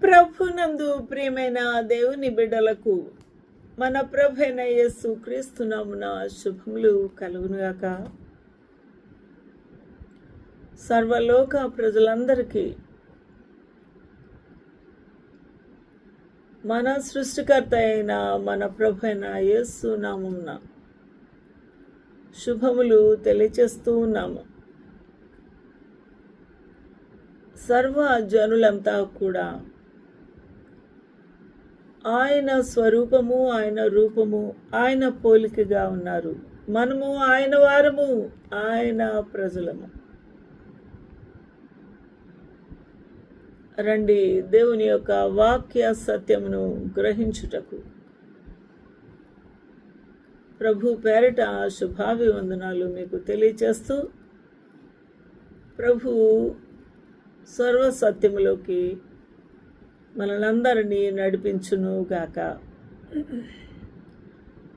ప్రభునందు ప్రియమైన దేవుని బిడ్డలకు మన ప్రభైన యేసు క్రీస్తు నామమున శుభములు కలుగునుగాక. సర్వలోక ప్రజలందరికీ మన సృష్టికర్త అయిన మన ప్రభైన యేసు నామమున శుభములు తెలియచేస్తూ ఉన్నాము. సర్వ జనులంతా కూడా ఆయన స్వరూపము, ఆయన రూపము, ఆయన పోలికగా ఉన్నారు. మనము ఆయన వారము, ఆయన ప్రజలము. రండి, దేవుని యొక్క వాక్య సత్యమును గ్రహించుటకు ప్రభు పేరిట శుభాభివందనాలు మీకు తెలియచేస్తూ, ప్రభు సర్వసత్యములోకి మనలందరినీ నడిపించును గాక.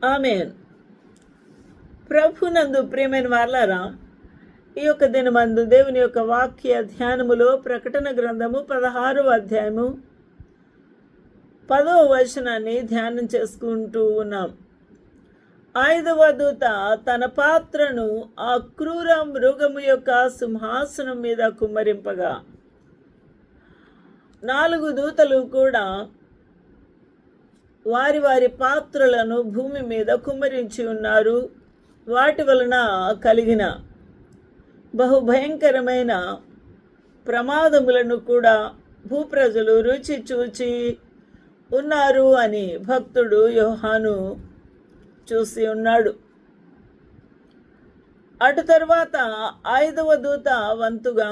ఆమేన్. ప్రభునందు ప్రియమైన వారలారా, ఈ యొక్క దినమందు దేవుని యొక్క వాక్య ధ్యానములో ప్రకటన గ్రంథము 16వ అధ్యాయము 10వ వచనాన్ని ధ్యానం చేసుకుంటూ ఉన్నాం. 5వ దూత తన పాత్రను ఆ క్రూర మృగము యొక్క సింహాసనం మీద కుమ్మరింపగా 4 దూతలు కూడా వారి వారి పాత్రలను భూమి మీద కుమ్మరించి ఉన్నారు. వాటి వలన కలిగిన బహుభయంకరమైన ప్రమాదములను కూడా భూప్రజలు రుచి చూచి ఉన్నారు అని భక్తుడు యోహాను చూసి ఉన్నాడు. అటు తర్వాత 5వ దూత వంతుగా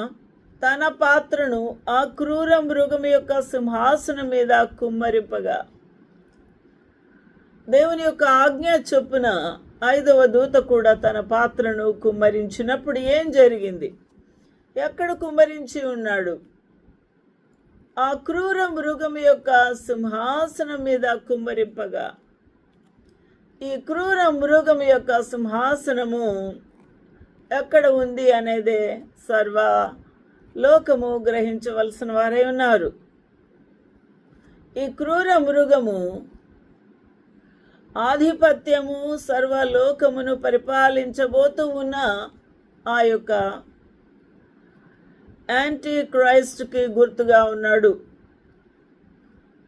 తన పాత్రను ఆ క్రూర మృగం యొక్క సింహాసనం మీద కుమ్మరింపగా దేవుని యొక్క ఆజ్ఞ చొప్పున 5వ దూత కూడా తన పాత్రను కుమ్మరించినప్పుడు ఏం జరిగింది? ఎక్కడ కుమ్మరించి ఉన్నాడు? ఆ క్రూర మృగం యొక్క సింహాసనం మీద కుమ్మరింపగా, ఈ క్రూర మృగం యొక్క సింహాసనము ఎక్కడ ఉంది అనేదే సర్వ లోకము గ్రహించవలసిన వారై ఉన్నారు. ఈ క్రూర మృగము ఆధిపత్యము సర్వలోకమును పరిపాలించబోతూ ఉన్న ఆ యొక్క యాంటీ క్రైస్ట్కి గుర్తుగా ఉన్నాడు.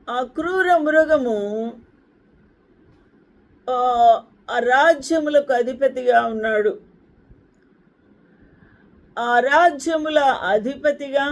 ఆ క్రూర మృగము ఆ రాజ్యములకు అధిపతిగా ఉన్నాడు. ఆ రాజ్యముల అధిపతిగా